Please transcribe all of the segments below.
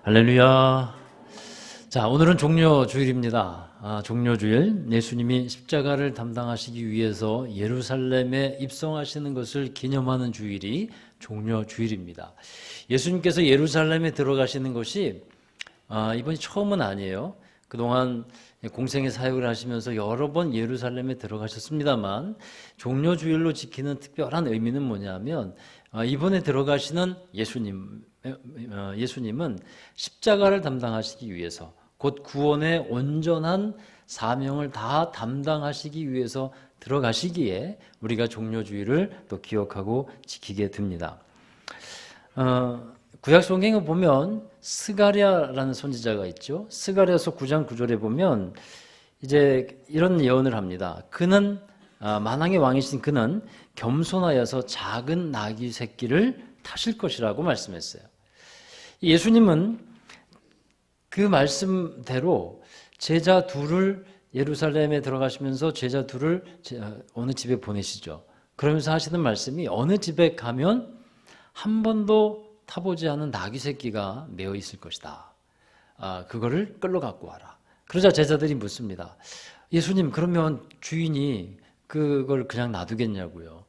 할렐루야. 자, 오늘은 종료주일입니다. 종료주일, 예수님이 십자가를 담당하시기 위해서 예루살렘에 입성하시는 것을 기념하는 주일이 종료주일입니다. 예수님께서 예루살렘에 들어가시는 것이 이번이 처음은 아니에요. 그동안 공생의 사역을 하시면서 여러 번 예루살렘에 들어가셨습니다만 종료주일로 지키는 특별한 의미는 뭐냐면 이번에 들어가시는 예수님은 십자가를 담당하시기 위해서 곧 구원의 온전한 사명을 다 담당하시기 위해서 들어가시기에 우리가 종료주일을 또 기억하고 지키게 됩니다. 구약 성경에 보면 스가랴라는 선지자가 있죠. 스가랴서 9장 9절에 보면 이제 이런 예언을 합니다. 그는 만왕의 왕이신 그는 겸손하여서 작은 나귀 새끼를 타실 것이라고 말씀했어요. 예수님은 그 말씀대로 제자 둘을 예루살렘에 들어가시면서 제자 둘을 어느 집에 보내시죠. 그러면서 하시는 말씀이 어느 집에 가면 한 번도 타보지 않은 나귀 새끼가 매어 있을 것이다. 그거를 끌러 갖고 와라. 그러자 제자들이 묻습니다. 예수님, 그러면 주인이 그걸 그냥 놔두겠냐고요.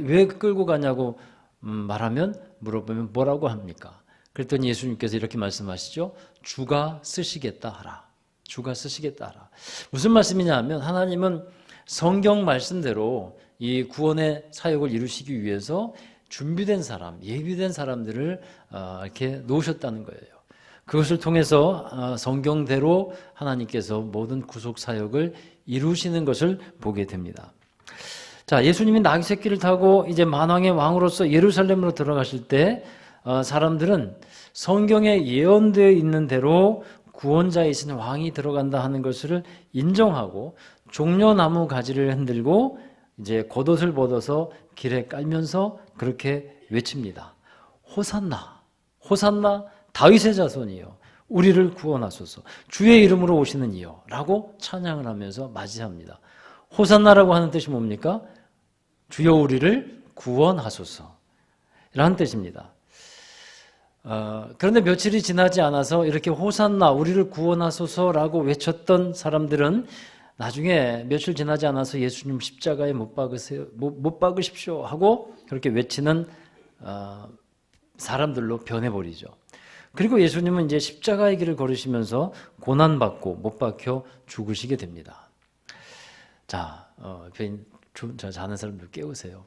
왜 끌고 가냐고 물어보면 뭐라고 합니까? 그랬더니 예수님께서 이렇게 말씀하시죠. 주가 쓰시겠다 하라. 주가 쓰시겠다 하라. 무슨 말씀이냐 하면 하나님은 성경 말씀대로 이 구원의 사역을 이루시기 위해서 준비된 사람, 예비된 사람들을 이렇게 놓으셨다는 거예요. 그것을 통해서 성경대로 하나님께서 모든 구속 사역을 이루시는 것을 보게 됩니다. 자, 예수님이 나귀 새끼를 타고 이제 만왕의 왕으로서 예루살렘으로 들어가실 때 사람들은 성경에 예언되어 있는 대로 구원자이신 왕이 들어간다 하는 것을 인정하고 종려나무 가지를 흔들고 이제 겉옷을 벗어서 길에 깔면서 그렇게 외칩니다. 호산나, 호산나, 다윗의 자손이여, 우리를 구원하소서, 주의 이름으로 오시는 이여 라고 찬양을 하면서 맞이합니다. 호산나라고 하는 뜻이 뭡니까? 주여 우리를 구원하소서 라는 뜻입니다. 그런데 며칠이 지나지 않아서 이렇게 호산나, 우리를 구원하소서라고 외쳤던 사람들은 나중에 며칠 지나지 않아서 예수님 십자가에 못 박으십시오 하고 그렇게 외치는 사람들로 변해버리죠. 그리고 예수님은 이제 십자가의 길을 걸으시면서 고난받고 못 박혀 죽으시게 됩니다. 자, 자는 사람들 깨우세요.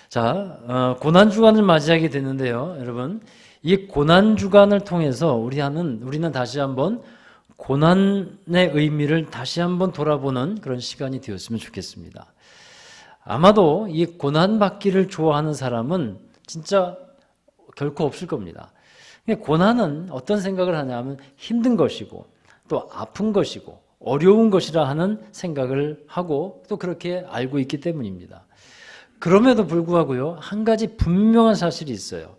자, 고난주간을 맞이하게 됐는데요. 여러분, 이 고난주간을 통해서 우리는 다시 한번 고난의 의미를 다시 한번 돌아보는 그런 시간이 되었으면 좋겠습니다. 아마도 이 고난받기를 좋아하는 사람은 진짜 결코 없을 겁니다. 고난은 어떤 생각을 하냐면 힘든 것이고 또 아픈 것이고 어려운 것이라 하는 생각을 하고 또 그렇게 알고 있기 때문입니다. 그럼에도 불구하고요, 한 가지 분명한 사실이 있어요.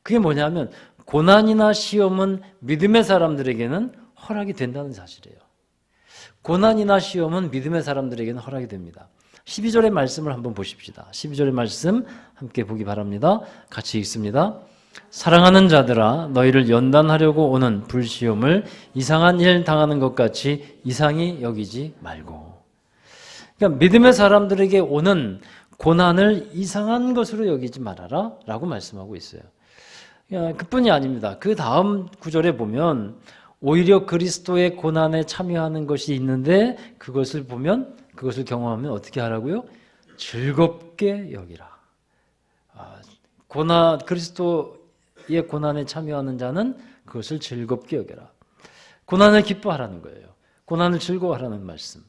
그게 뭐냐면 고난이나 시험은 믿음의 사람들에게는 허락이 된다는 사실이에요. 고난이나 시험은 믿음의 사람들에게는 허락이 됩니다. 12절의 말씀을 한번 보십시다. 12절의 말씀 함께 보기 바랍니다. 같이 읽습니다. 사랑하는 자들아, 너희를 연단하려고 오는 불시험을 이상한 일 당하는 것 같이 이상히 여기지 말고. 그러니까 믿음의 사람들에게 오는 고난을 이상한 것으로 여기지 말아라 라고 말씀하고 있어요. 그뿐이 아닙니다. 그 다음 구절에 보면 오히려 그리스도의 고난에 참여하는 것이 있는데 그것을 경험하면 어떻게 하라고요? 즐겁게 여기라. 그리스도의 고난에 참여하는 자는 그것을 즐겁게 여겨라. 고난을 기뻐하라는 거예요. 고난을 즐거워하라는 말씀.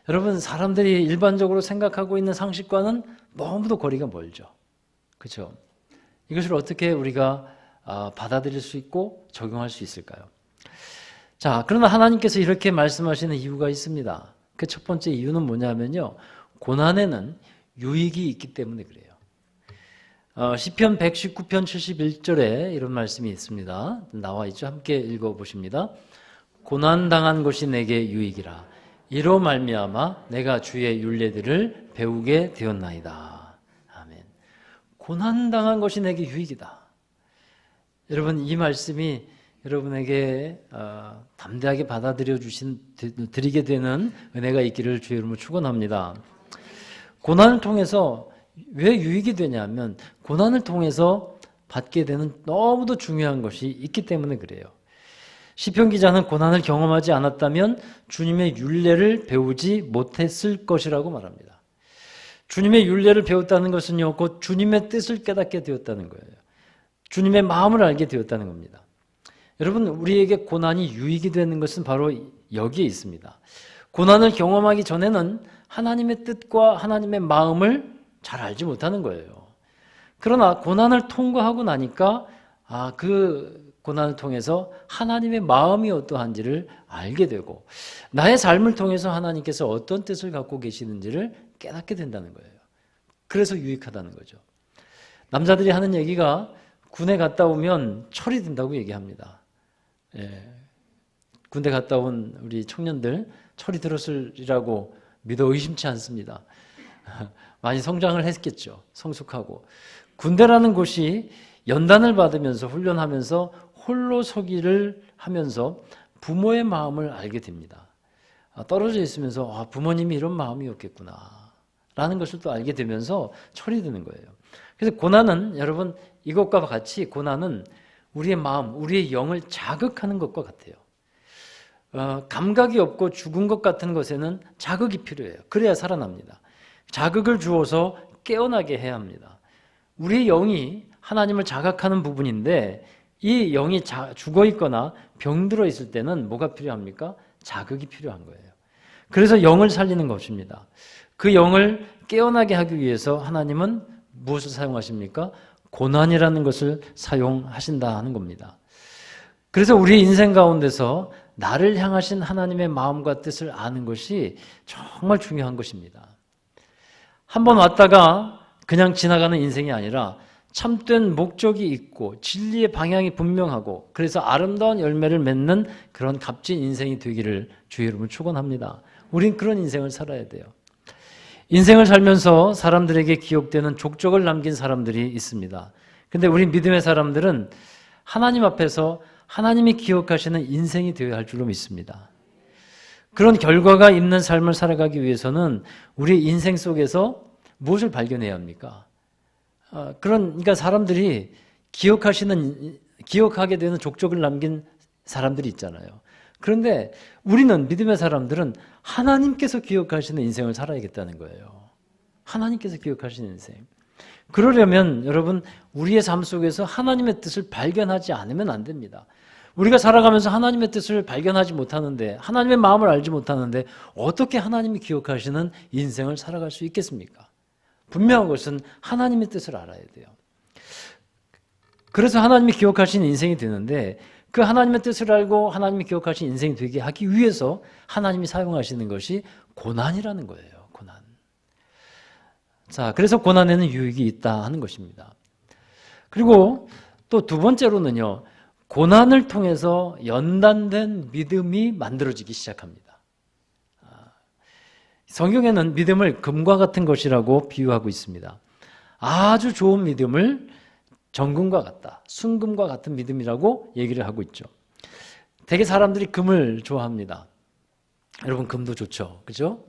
여러분, 사람들이 일반적으로 생각하고 있는 상식과는 너무도 거리가 멀죠. 그렇죠? 이것을 어떻게 우리가 받아들일 수 있고 적용할 수 있을까요? 자, 그러나 하나님께서 이렇게 말씀하시는 이유가 있습니다. 그 첫 번째 이유는 뭐냐면요, 고난에는 유익이 있기 때문에 그래요. 시편 119편 71절에 이런 말씀이 있습니다. 나와 있죠. 함께 읽어보십니다. 고난당한 것이 내게 유익이라. 이로 말미암아 내가 주의 율례들을 배우게 되었나이다. 아멘. 고난당한 것이 내게 유익이다. 여러분, 이 말씀이 여러분에게 담대하게 드리게 되는 은혜가 있기를 주의 이름으로 축원합니다. 고난을 통해서 왜 유익이 되냐면 고난을 통해서 받게 되는 너무도 중요한 것이 있기 때문에 그래요. 시편 기자는 고난을 경험하지 않았다면 주님의 율례를 배우지 못했을 것이라고 말합니다. 주님의 율례를 배웠다는 것은요, 곧 주님의 뜻을 깨닫게 되었다는 거예요. 주님의 마음을 알게 되었다는 겁니다. 여러분, 우리에게 고난이 유익이 되는 것은 바로 여기에 있습니다. 고난을 경험하기 전에는 하나님의 뜻과 하나님의 마음을 잘 알지 못하는 거예요. 그러나 고난을 통과하고 나니까 그 고난을 통해서 하나님의 마음이 어떠한지를 알게 되고 나의 삶을 통해서 하나님께서 어떤 뜻을 갖고 계시는지를 깨닫게 된다는 거예요. 그래서 유익하다는 거죠. 남자들이 하는 얘기가 군에 갔다 오면 철이 든다고 얘기합니다. 군대 갔다 온 우리 청년들 철이 들었으리라고 믿어 의심치 않습니다. 많이 성장을 했겠죠. 성숙하고. 군대라는 곳이 연단을 받으면서 훈련하면서 홀로 서기를 하면서 부모의 마음을 알게 됩니다. 떨어져 있으면서 부모님이 이런 마음이었겠구나 라는 것을 또 알게 되면서 철이 드는 거예요. 그래서 고난은 여러분 이것과 같이 고난은 우리의 마음, 우리의 영을 자극하는 것과 같아요. 감각이 없고 죽은 것 같은 것에는 자극이 필요해요. 그래야 살아납니다. 자극을 주어서 깨어나게 해야 합니다. 우리의 영이 하나님을 자각하는 부분인데 이 영이 죽어 있거나 병들어 있을 때는 뭐가 필요합니까? 자극이 필요한 거예요. 그래서 영을 살리는 것입니다. 그 영을 깨어나게 하기 위해서 하나님은 무엇을 사용하십니까? 고난이라는 것을 사용하신다 하는 겁니다. 그래서 우리 인생 가운데서 나를 향하신 하나님의 마음과 뜻을 아는 것이 정말 중요한 것입니다. 한번 왔다가 그냥 지나가는 인생이 아니라 참된 목적이 있고 진리의 방향이 분명하고 그래서 아름다운 열매를 맺는 그런 값진 인생이 되기를 주의 이름으로 축원합니다. 우린 그런 인생을 살아야 돼요. 인생을 살면서 사람들에게 기억되는 족적을 남긴 사람들이 있습니다. 근데 우리 믿음의 사람들은 하나님 앞에서 하나님이 기억하시는 인생이 되어야 할 줄로 믿습니다. 그런 결과가 있는 삶을 살아가기 위해서는 우리 인생 속에서 무엇을 발견해야 합니까? 그러니까 사람들이 기억하게 되는 족적을 남긴 사람들이 있잖아요. 그런데 우리는 믿음의 사람들은 하나님께서 기억하시는 인생을 살아야겠다는 거예요. 하나님께서 기억하시는 인생. 그러려면 여러분 우리의 삶 속에서 하나님의 뜻을 발견하지 않으면 안 됩니다. 우리가 살아가면서 하나님의 뜻을 발견하지 못하는데 하나님의 마음을 알지 못하는데 어떻게 하나님이 기억하시는 인생을 살아갈 수 있겠습니까? 분명한 것은 하나님의 뜻을 알아야 돼요. 그래서 하나님이 기억하시는 인생이 되는데 그 하나님의 뜻을 알고 하나님이 기억하신 인생이 되게 하기 위해서 하나님이 사용하시는 것이 고난이라는 거예요. 고난. 자, 그래서 고난에는 유익이 있다 하는 것입니다. 그리고 또 두 번째로는요. 고난을 통해서 연단된 믿음이 만들어지기 시작합니다. 성경에는 믿음을 금과 같은 것이라고 비유하고 있습니다. 아주 좋은 믿음을 정금과 같다, 순금과 같은 믿음이라고 얘기를 하고 있죠. 되게 사람들이 금을 좋아합니다. 여러분 금도 좋죠, 그죠?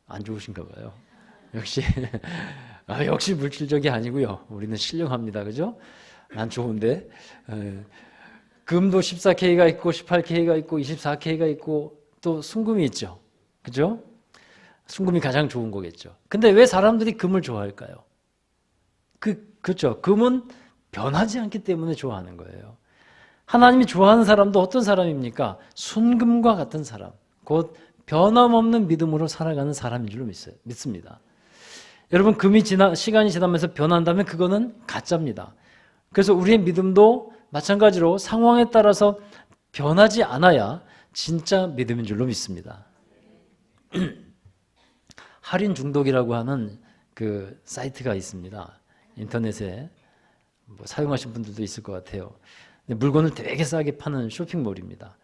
안 좋으신가 봐요. 역시 물질적이 아니고요. 우리는 신령합니다, 그죠? 난 좋은데 금도 14K가 있고 18K가 있고 24K가 있고 또 순금이 있죠, 그죠? 순금이 가장 좋은 거겠죠. 근데 왜 사람들이 금을 좋아할까요? 그렇죠. 금은 변하지 않기 때문에 좋아하는 거예요. 하나님이 좋아하는 사람도 어떤 사람입니까? 순금과 같은 사람, 곧 변함없는 믿음으로 살아가는 사람인 줄로 믿습니다. 여러분 금이 시간이 지나면서 변한다면 그거는 가짜입니다. 그래서 우리의 믿음도 마찬가지로 상황에 따라서 변하지 않아야 진짜 믿음인 줄로 믿습니다. 할인 중독이라고 하는 그 사이트가 있습니다. 인터넷에 사용하신 분들도 있을 것 같아요. 물건을 되게 싸게 파는 쇼핑몰입니다.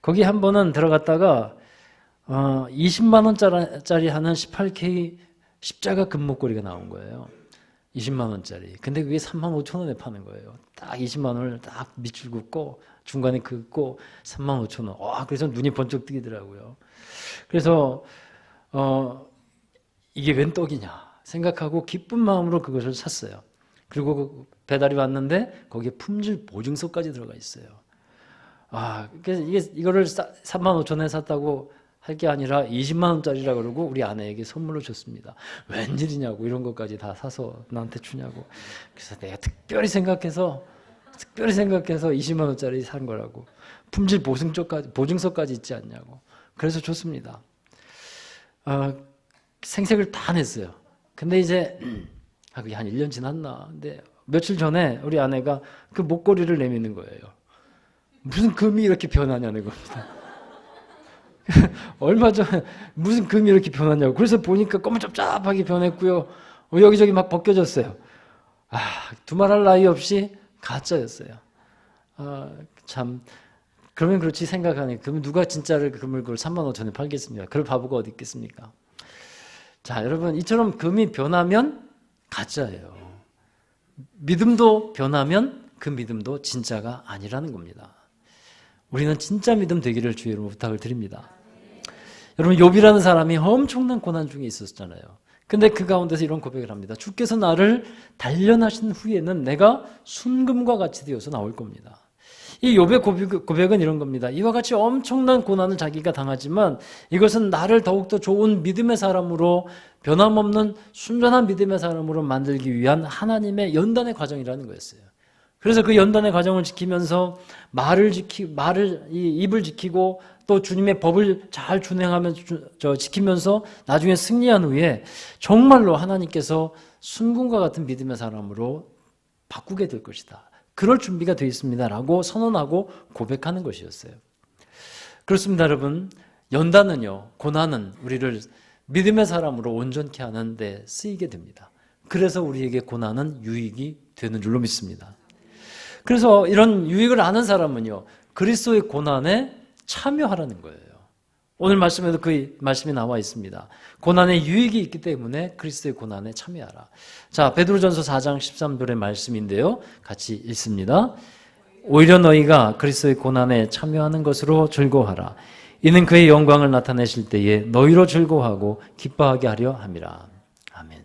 거기 한 번은 들어갔다가 20만 원짜리 하는 18K 십자가 금목걸이가 나온 거예요. 20만 원짜리. 근데 그게 3만 5천 원에 파는 거예요. 딱 20만 원을 딱 밑줄 긋고 중간에 긋고 3만 5천 원. 와, 그래서 눈이 번쩍 뜨이더라고요. 그래서 이게 웬 떡이냐 생각하고 기쁜 마음으로 그것을 샀어요. 그리고 배달이 왔는데 거기에 품질 보증서까지 들어가 있어요. 그래서 이거를 3만 5천 원에 샀다고 할 게 아니라 20만 원짜리라 그러고 우리 아내에게 선물로 줬습니다. 웬일이냐고 이런 것까지 다 사서 나한테 주냐고. 그래서 내가 특별히 생각해서 20만 원짜리 산 거라고. 품질 보증서까지 있지 않냐고. 그래서 줬습니다. 생색을 다 냈어요. 근데 이제 그게 한 1년 지났나. 근데 며칠 전에 우리 아내가 그 목걸이를 내미는 거예요. 무슨 금이 이렇게 변하냐는 겁니다. 얼마 전에 무슨 금이 이렇게 변하냐고. 그래서 보니까 검은짭짭하게 변했고요. 여기저기 막 벗겨졌어요. 두말할 나위 없이 가짜였어요. 참. 그러면 그렇지 생각하니 그러면 누가 진짜를 금을 그걸 3만 5천에 팔겠습니까? 그럴 바보가 어디 있겠습니까? 자, 여러분 이처럼 금이 변하면 가짜예요. 믿음도 변하면 그 믿음도 진짜가 아니라는 겁니다. 우리는 진짜 믿음 되기를 주의 이름으로 부탁을 드립니다. 여러분 욥이라는 사람이 엄청난 고난 중에 있었잖아요. 근데 그 가운데서 이런 고백을 합니다. 주께서 나를 단련하신 후에는 내가 순금과 같이 되어서 나올 겁니다. 이 욥의 고백은 이런 겁니다. 이와 같이 엄청난 고난을 자기가 당하지만 이것은 나를 더욱더 좋은 믿음의 사람으로, 변함없는 순전한 믿음의 사람으로 만들기 위한 하나님의 연단의 과정이라는 거였어요. 그래서 그 연단의 과정을 지키면서 입을 지키고 또 주님의 법을 잘 지키면서 나중에 승리한 후에 정말로 하나님께서 순금과 같은 믿음의 사람으로 바꾸게 될 것이다. 그럴 준비가 되어 있습니다라고 선언하고 고백하는 것이었어요. 그렇습니다, 여러분. 연단은요, 고난은 우리를 믿음의 사람으로 온전케 하는 데 쓰이게 됩니다. 그래서 우리에게 고난은 유익이 되는 줄로 믿습니다. 그래서 이런 유익을 아는 사람은요, 그리스도의 고난에 참여하라는 거예요. 오늘 말씀에도 그 말씀이 나와 있습니다. 고난에 유익이 있기 때문에 그리스도의 고난에 참여하라. 자, 베드로전서 4장 13절의 말씀인데요. 같이 읽습니다. 오히려 너희가 그리스도의 고난에 참여하는 것으로 즐거워하라. 이는 그의 영광을 나타내실 때에 너희로 즐거워하고 기뻐하게 하려 함이라. 아멘.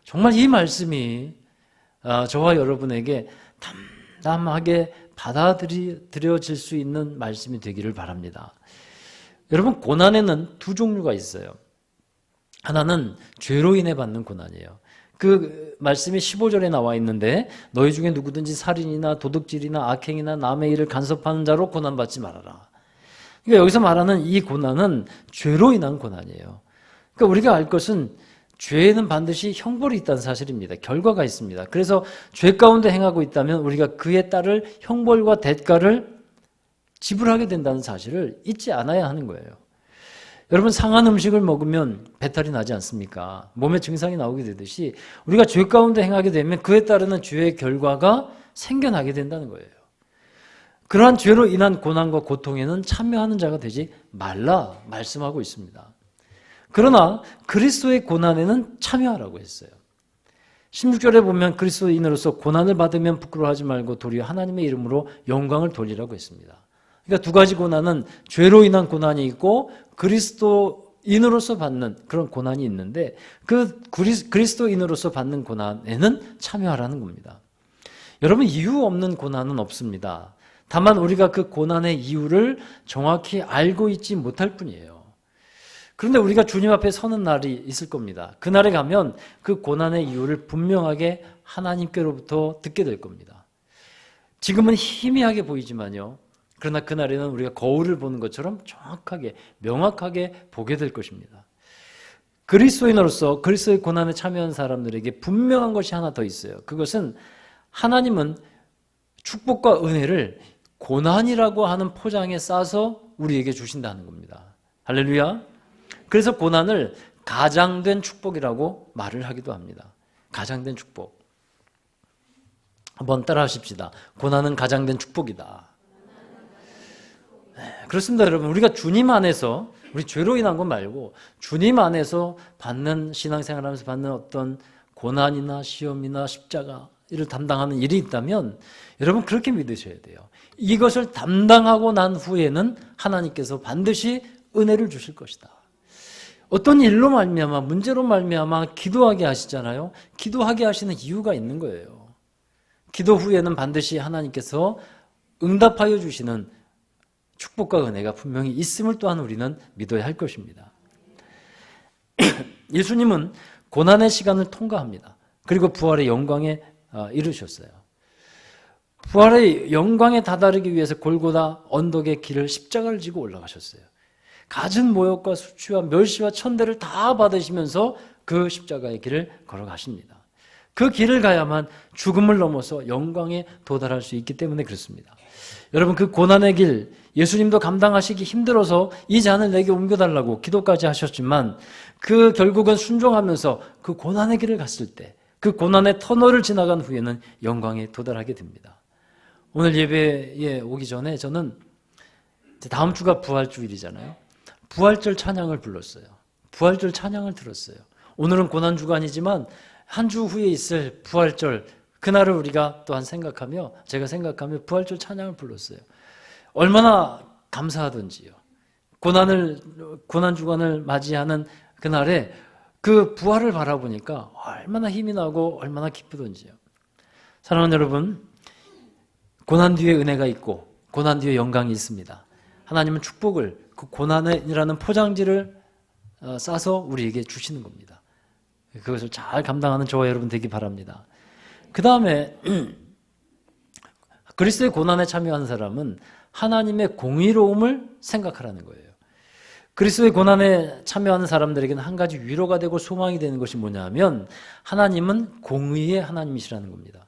정말 이 말씀이 저와 여러분에게 담담하게 받아들여질 수 있는 말씀이 되기를 바랍니다. 여러분, 고난에는 두 종류가 있어요. 하나는 죄로 인해 받는 고난이에요. 그 말씀이 15절에 나와 있는데 너희 중에 누구든지 살인이나 도둑질이나 악행이나 남의 일을 간섭하는 자로 고난받지 말아라. 그러니까 여기서 말하는 이 고난은 죄로 인한 고난이에요. 그러니까 우리가 알 것은 죄에는 반드시 형벌이 있다는 사실입니다. 결과가 있습니다. 그래서 죄 가운데 행하고 있다면 우리가 그에 따를 형벌과 대가를 지불하게 된다는 사실을 잊지 않아야 하는 거예요. 여러분, 상한 음식을 먹으면 배탈이 나지 않습니까? 몸에 증상이 나오게 되듯이 우리가 죄 가운데 행하게 되면 그에 따르는 죄의 결과가 생겨나게 된다는 거예요. 그러한 죄로 인한 고난과 고통에는 참여하는 자가 되지 말라 말씀하고 있습니다. 그러나 그리스도의 고난에는 참여하라고 했어요. 16절에 보면 그리스도인으로서 고난을 받으면 부끄러워하지 말고 도리어 하나님의 이름으로 영광을 돌리라고 했습니다. 그러니까 두 가지 고난은 죄로 인한 고난이 있고 그리스도인으로서 받는 그런 고난이 있는데 그 그리스도인으로서 받는 고난에는 참여하라는 겁니다. 여러분, 이유 없는 고난은 없습니다. 다만 우리가 그 고난의 이유를 정확히 알고 있지 못할 뿐이에요. 그런데 우리가 주님 앞에 서는 날이 있을 겁니다. 그날에 가면 그 고난의 이유를 분명하게 하나님께로부터 듣게 될 겁니다. 지금은 희미하게 보이지만요. 그러나 그날에는 우리가 거울을 보는 것처럼 정확하게, 명확하게 보게 될 것입니다. 그리스도인으로서 그리스도의 고난에 참여한 사람들에게 분명한 것이 하나 더 있어요. 그것은 하나님은 축복과 은혜를 고난이라고 하는 포장에 싸서 우리에게 주신다는 겁니다. 할렐루야. 그래서 고난을 가장된 축복이라고 말을 하기도 합니다. 가장된 축복. 한번 따라 하십시다. 고난은 가장된 축복이다. 그렇습니다, 여러분. 우리가 주님 안에서, 우리 죄로 인한 것 말고 주님 안에서 받는, 신앙생활하면서 받는 어떤 고난이나 시험이나 십자가 이를 담당하는 일이 있다면 여러분 그렇게 믿으셔야 돼요. 이것을 담당하고 난 후에는 하나님께서 반드시 은혜를 주실 것이다. 어떤 일로 말미암아 문제로 말미암아 기도하게 하시잖아요. 기도하게 하시는 이유가 있는 거예요. 기도 후에는 반드시 하나님께서 응답하여 주시는 축복과 은혜가 분명히 있음을 또한 우리는 믿어야 할 것입니다. 예수님은 고난의 시간을 통과합니다. 그리고 부활의 영광에 이르셨어요. 부활의 영광에 다다르기 위해서 골고다 언덕의 길을 십자가를 지고 올라가셨어요. 갖은 모욕과 수치와 멸시와 천대를 다 받으시면서 그 십자가의 길을 걸어가십니다. 그 길을 가야만 죽음을 넘어서 영광에 도달할 수 있기 때문에 그렇습니다. 여러분 그 고난의 길 예수님도 감당하시기 힘들어서 이 잔을 내게 옮겨달라고 기도까지 하셨지만 그 결국은 순종하면서 그 고난의 길을 갔을 때 그 고난의 터널을 지나간 후에는 영광에 도달하게 됩니다. 오늘 예배에 오기 전에 저는 다음 주가 부활주일이잖아요. 부활절 찬양을 불렀어요. 부활절 찬양을 들었어요. 오늘은 고난주간이지만 한 주 후에 있을 부활절 그날을 우리가 또한 생각하며 제가 생각하며 부활절 찬양을 불렀어요. 얼마나 감사하던지요. 고난주간을 맞이하는 그날에 그 부활을 바라보니까 얼마나 힘이 나고 얼마나 기쁘던지요. 사랑하는 여러분, 고난 뒤에 은혜가 있고 고난 뒤에 영광이 있습니다. 하나님은 축복을 그 고난이라는 포장지를 싸서 우리에게 주시는 겁니다. 그것을 잘 감당하는 저와 여러분 되기 바랍니다. 그 다음에 그리스도의 고난에 참여한 사람은 하나님의 공의로움을 생각하라는 거예요. 그리스도의 고난에 참여하는 사람들에게는 한 가지 위로가 되고 소망이 되는 것이 뭐냐면 하나님은 공의의 하나님이시라는 겁니다.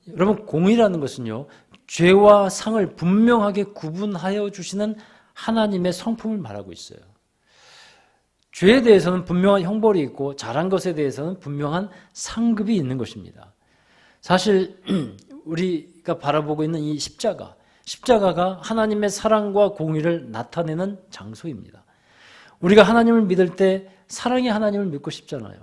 여러분 공의라는 것은요, 죄와 상을 분명하게 구분하여 주시는 하나님의 성품을 말하고 있어요. 죄에 대해서는 분명한 형벌이 있고 잘한 것에 대해서는 분명한 상급이 있는 것입니다. 사실 우리가 바라보고 있는 이 십자가가 하나님의 사랑과 공의를 나타내는 장소입니다. 우리가 하나님을 믿을 때 사랑의 하나님을 믿고 싶잖아요.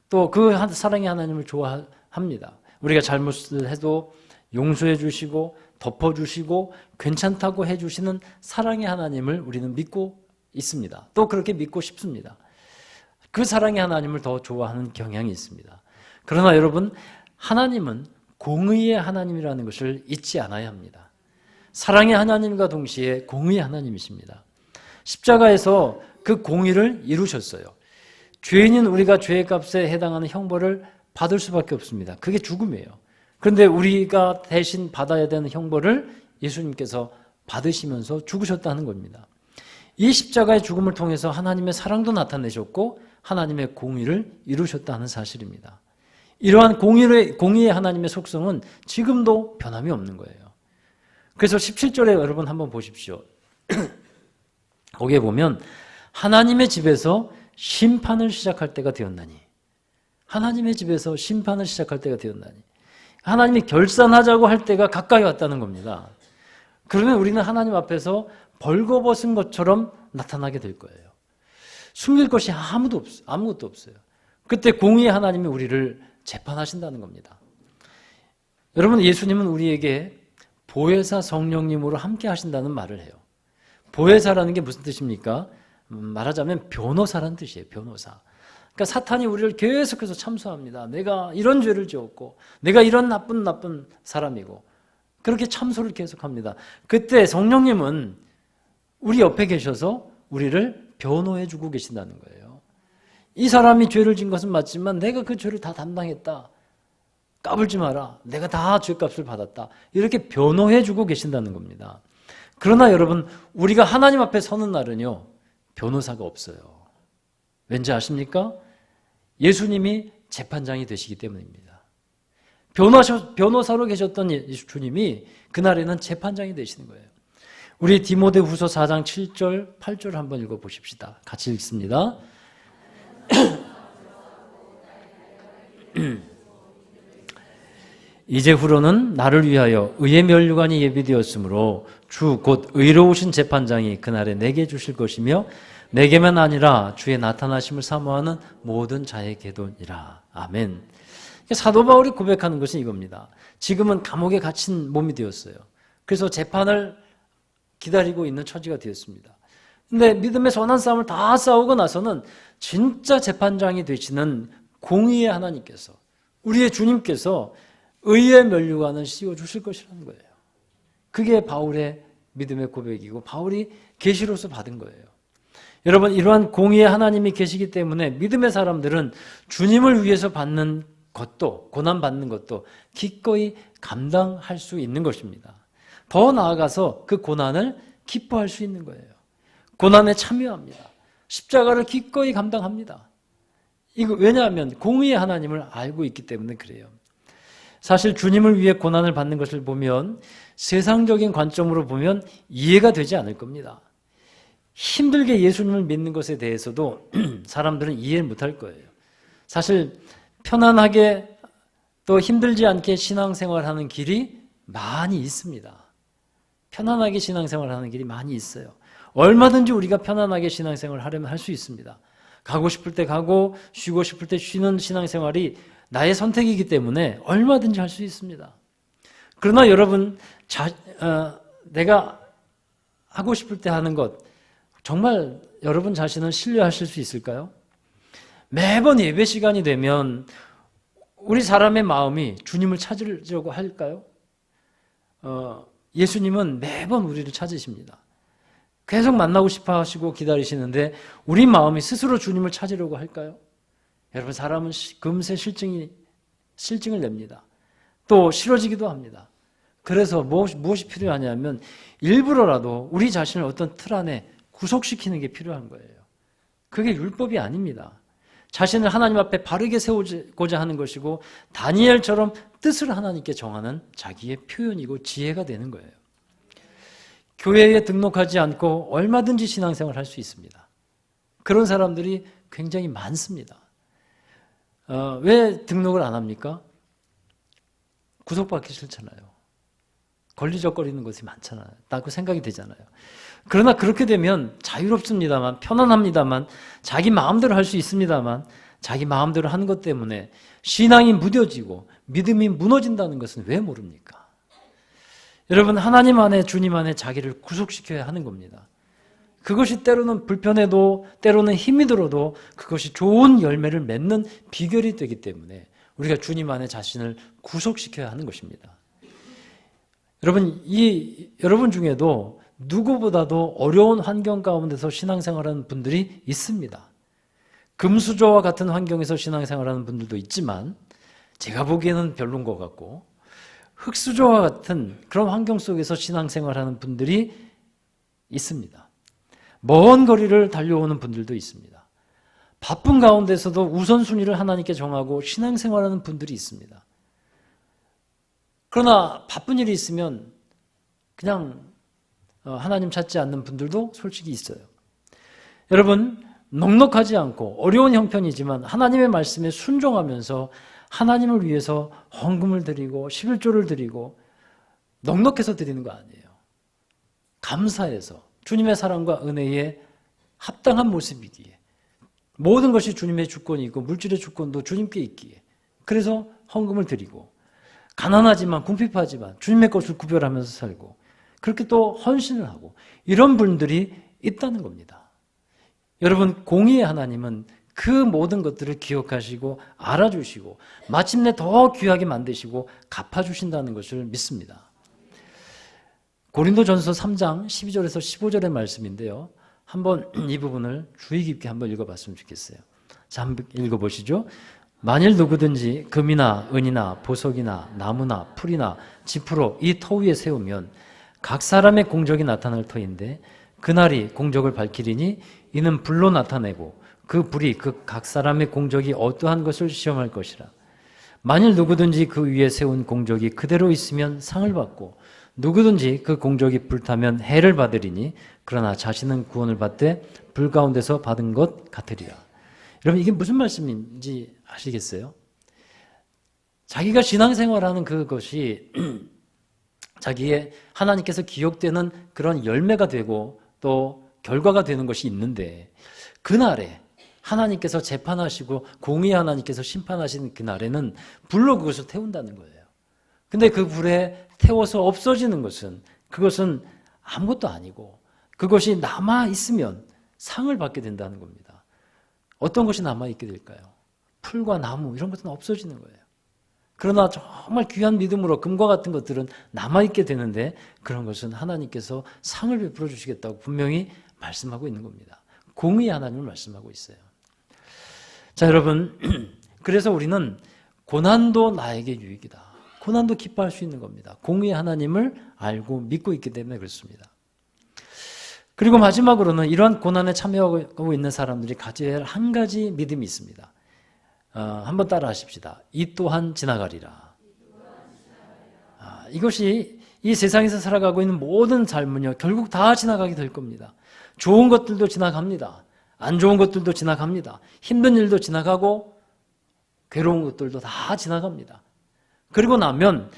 또 그 사랑의 하나님을 좋아합니다. 우리가 잘못을 해도 용서해 주시고 덮어주시고 괜찮다고 해주시는 사랑의 하나님을 우리는 믿고 있습니다. 또 그렇게 믿고 싶습니다. 그 사랑의 하나님을 더 좋아하는 경향이 있습니다. 그러나 여러분, 하나님은 공의의 하나님이라는 것을 잊지 않아야 합니다. 사랑의 하나님과 동시에 공의의 하나님이십니다. 십자가에서 그 공의를 이루셨어요. 죄인인 우리가 죄의 값에 해당하는 형벌을 받을 수밖에 없습니다. 그게 죽음이에요. 그런데 우리가 대신 받아야 되는 형벌을 예수님께서 받으시면서 죽으셨다는 겁니다. 이 십자가의 죽음을 통해서 하나님의 사랑도 나타내셨고 하나님의 공의를 이루셨다는 사실입니다. 이러한 공의의 하나님의 속성은 지금도 변함이 없는 거예요. 그래서 17절에 여러분 한번 보십시오. 거기에 보면 하나님의 집에서 심판을 시작할 때가 되었나니, 하나님의 집에서 심판을 시작할 때가 되었나니, 하나님이 결산하자고 할 때가 가까이 왔다는 겁니다. 그러면 우리는 하나님 앞에서 벌거벗은 것처럼 나타나게 될 거예요. 숨길 것이 아무것도 없어요. 그때 공의의 하나님이 우리를 재판하신다는 겁니다. 여러분, 예수님은 우리에게 보혜사 성령님으로 함께 하신다는 말을 해요. 보혜사라는 게 무슨 뜻입니까? 말하자면 변호사라는 뜻이에요. 변호사. 그러니까 사탄이 우리를 계속해서 참소합니다. 내가 이런 죄를 지었고 내가 이런 나쁜 사람이고 그렇게 참소를 계속합니다. 그때 성령님은 우리 옆에 계셔서 우리를 변호해 주고 계신다는 거예요. 이 사람이 죄를 진 것은 맞지만 내가 그 죄를 다 담당했다. 까불지 마라. 내가 다 죄값을 받았다. 이렇게 변호해 주고 계신다는 겁니다. 그러나 여러분, 우리가 하나님 앞에 서는 날은요, 변호사가 없어요. 왠지 아십니까? 예수님이 재판장이 되시기 때문입니다. 변호사로 계셨던 예수님이 그날에는 재판장이 되시는 거예요. 우리 디모데후서 4장 7절, 8절 한번 읽어보십시다. 같이 읽습니다. 이제후로는 나를 위하여 의의 면류관이 예비되었으므로 주 곧 의로우신 재판장이 그날에 내게 주실 것이며 내게만 아니라 주의 나타나심을 사모하는 모든 자에게도니라. 아멘. 그러니까 사도 바울이 고백하는 것은 이겁니다. 지금은 감옥에 갇힌 몸이 되었어요. 그래서 재판을 기다리고 있는 처지가 되었습니다. 근데 믿음의 선한 싸움을 다 싸우고 나서는 진짜 재판장이 되시는 공의의 하나님께서, 우리의 주님께서 의의 면류관을 씌워주실 것이라는 거예요. 그게 바울의 믿음의 고백이고 바울이 계시로서 받은 거예요. 여러분, 이러한 공의의 하나님이 계시기 때문에 믿음의 사람들은 주님을 위해서 받는 것도, 고난받는 것도 기꺼이 감당할 수 있는 것입니다. 더 나아가서 그 고난을 기뻐할 수 있는 거예요. 고난에 참여합니다. 십자가를 기꺼이 감당합니다. 이거 왜냐하면 공의의 하나님을 알고 있기 때문에 그래요. 사실 주님을 위해 고난을 받는 것을 보면 세상적인 관점으로 보면 이해가 되지 않을 겁니다. 힘들게 예수님을 믿는 것에 대해서도 사람들은 이해를 못할 거예요. 사실 편안하게 또 힘들지 않게 신앙생활하는 길이 많이 있습니다. 편안하게 신앙생활하는 길이 많이 있어요. 얼마든지 우리가 편안하게 신앙생활을 하려면 할 수 있습니다. 가고 싶을 때 가고 쉬고 싶을 때 쉬는 신앙생활이 나의 선택이기 때문에 얼마든지 할 수 있습니다. 그러나 여러분, 내가 하고 싶을 때 하는 것, 정말 여러분 자신을 신뢰하실 수 있을까요? 매번 예배 시간이 되면 우리 사람의 마음이 주님을 찾으려고 할까요? 예수님은 매번 우리를 찾으십니다. 계속 만나고 싶어 하시고 기다리시는데 우리 마음이 스스로 주님을 찾으려고 할까요? 여러분, 사람은 금세 실증을 냅니다. 또 싫어지기도 합니다. 그래서 무엇이 필요하냐면 일부러라도 우리 자신을 어떤 틀 안에 구속시키는 게 필요한 거예요. 그게 율법이 아닙니다. 자신을 하나님 앞에 바르게 세우고자 하는 것이고 다니엘처럼 뜻을 하나님께 정하는 자기의 표현이고 지혜가 되는 거예요. 교회에 등록하지 않고 얼마든지 신앙생활을 할 수 있습니다. 그런 사람들이 굉장히 많습니다. 왜 등록을 안 합니까? 구속받기 싫잖아요. 걸리적거리는 것이 많잖아요. 라고 생각이 되잖아요. 그러나 그렇게 되면 자유롭습니다만, 편안합니다만, 자기 마음대로 할 수 있습니다만, 자기 마음대로 하는 것 때문에 신앙이 무뎌지고 믿음이 무너진다는 것은 왜 모릅니까? 여러분, 하나님 안에, 주님 안에 자기를 구속시켜야 하는 겁니다. 그것이 때로는 불편해도, 때로는 힘이 들어도 그것이 좋은 열매를 맺는 비결이 되기 때문에 우리가 주님 안에 자신을 구속시켜야 하는 것입니다. 여러분 중에도 누구보다도 어려운 환경 가운데서 신앙생활하는 분들이 있습니다. 금수저와 같은 환경에서 신앙생활하는 분들도 있지만 제가 보기에는 별론 것 같고, 흙수저와 같은 그런 환경 속에서 신앙생활하는 분들이 있습니다. 먼 거리를 달려오는 분들도 있습니다. 바쁜 가운데서도 우선순위를 하나님께 정하고 신앙생활하는 분들이 있습니다. 그러나 바쁜 일이 있으면 그냥 하나님 찾지 않는 분들도 솔직히 있어요. 여러분, 넉넉하지 않고 어려운 형편이지만 하나님의 말씀에 순종하면서 하나님을 위해서 헌금을 드리고 11조를 드리고 넉넉해서 드리는 거 아니에요. 감사해서 주님의 사랑과 은혜에 합당한 모습이기에, 모든 것이 주님의 주권이고 물질의 주권도 주님께 있기에, 그래서 헌금을 드리고, 가난하지만 궁핍하지만 주님의 것을 구별하면서 살고, 그렇게 또 헌신을 하고, 이런 분들이 있다는 겁니다. 여러분, 공의의 하나님은 그 모든 것들을 기억하시고 알아주시고 마침내 더 귀하게 만드시고 갚아주신다는 것을 믿습니다. 고린도전서 3장 12절에서 15절의 말씀인데요, 한번 이 부분을 주의 깊게 한번 읽어봤으면 좋겠어요. 자, 한번 읽어보시죠. 만일 누구든지 금이나 은이나 보석이나 나무나 풀이나 지푸로 이 터 위에 세우면 각 사람의 공적이 나타날 터인데 그날이 공적을 밝히리니 이는 불로 나타내고 그 불이 그 각 사람의 공적이 어떠한 것을 시험할 것이라. 만일 누구든지 그 위에 세운 공적이 그대로 있으면 상을 받고 누구든지 그 공적이 불타면 해를 받으리니 그러나 자신은 구원을 받되 불 가운데서 받은 것 같으리라. 여러분, 이게 무슨 말씀인지 아시겠어요? 자기가 신앙생활하는 그것이 자기의 하나님께서 기억되는 그런 열매가 되고 또 결과가 되는 것이 있는데, 그날에 하나님께서 재판하시고 공의 하나님께서 심판하시는 그날에는 불로 그것을 태운다는 거예요. 근데 그 불에 태워서 없어지는 것은 그것은 아무것도 아니고 그것이 남아있으면 상을 받게 된다는 겁니다. 어떤 것이 남아있게 될까요? 풀과 나무 이런 것은 없어지는 거예요. 그러나 정말 귀한 믿음으로 금과 같은 것들은 남아있게 되는데 그런 것은 하나님께서 상을 베풀어 주시겠다고 분명히 말씀하고 있는 겁니다. 공의 하나님을 말씀하고 있어요. 자, 여러분, 그래서 우리는 고난도 나에게 유익이다. 고난도 기뻐할 수 있는 겁니다. 공의 하나님을 알고 믿고 있기 때문에 그렇습니다. 그리고 마지막으로는 이러한 고난에 참여하고 있는 사람들이 가져야 할 한 가지 믿음이 있습니다. 한번 따라 하십시다. 이 또한 지나가리라. 이것이 이 세상에서 살아가고 있는 모든 삶은요, 결국 다 지나가게 될 겁니다. 좋은 것들도 지나갑니다. 안 좋은 것들도 지나갑니다. 힘든 일도 지나가고 괴로운 것들도 다 지나갑니다. 그리고 나면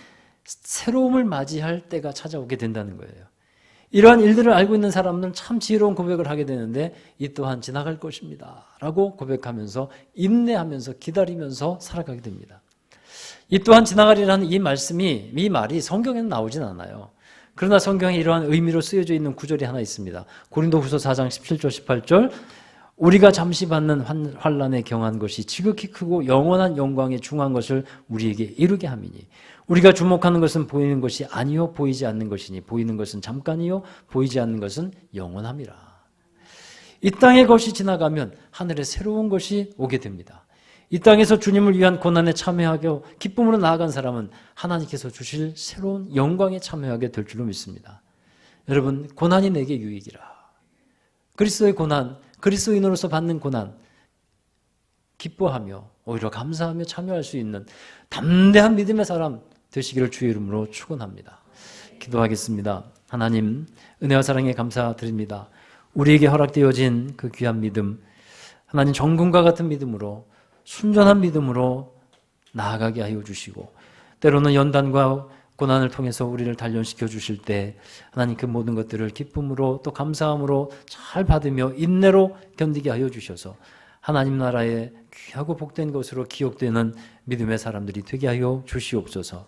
새로움을 맞이할 때가 찾아오게 된다는 거예요. 이러한 일들을 알고 있는 사람들은 참 지혜로운 고백을 하게 되는데 이 또한 지나갈 것입니다 라고 고백하면서 인내하면서 기다리면서 살아가게 됩니다. 이 또한 지나가리라는 이 말이 성경에는 나오진 않아요. 그러나 성경에 이러한 의미로 쓰여져 있는 구절이 하나 있습니다. 고린도후서 4장 17절 18절 우리가 잠시 받는 환난에 경한 것이 지극히 크고 영원한 영광에 중한 것을 우리에게 이루게 함이니 우리가 주목하는 것은 보이는 것이 아니요 보이지 않는 것이니 보이는 것은 잠깐이요 보이지 않는 것은 영원함이라. 이 땅의 것이 지나가면 하늘에 새로운 것이 오게 됩니다. 이 땅에서 주님을 위한 고난에 참여하고 기쁨으로 나아간 사람은 하나님께서 주실 새로운 영광에 참여하게 될 줄로 믿습니다. 여러분, 고난이 내게 유익이라. 그리스도의 고난, 그리스도인으로서 받는 고난 기뻐하며 오히려 감사하며 참여할 수 있는 담대한 믿음의 사람 되시기를 주의 이름으로 축원합니다. 기도하겠습니다. 하나님, 은혜와 사랑에 감사드립니다. 우리에게 허락되어진 그 귀한 믿음, 하나님 정금과 같은 믿음으로 순전한 믿음으로 나아가게 하여 주시고 때로는 연단과 고난을 통해서 우리를 단련시켜 주실 때 하나님 그 모든 것들을 기쁨으로 또 감사함으로 잘 받으며 인내로 견디게 하여 주셔서 하나님 나라의 귀하고 복된 것으로 기억되는 믿음의 사람들이 되게 하여 주시옵소서.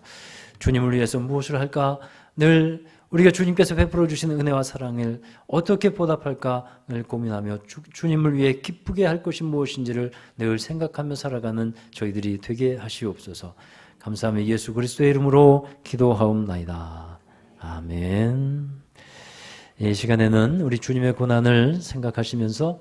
주님을 위해서 무엇을 할까? 늘 우리가 주님께서 베풀어 주시는 은혜와 사랑을 어떻게 보답할까 늘 고민하며 주님을 위해 기쁘게 할 것이 무엇인지를 늘 생각하며 살아가는 저희들이 되게 하시옵소서. 감사하며 예수 그리스도의 이름으로 기도하옵나이다. 아멘. 이 시간에는 우리 주님의 고난을 생각하시면서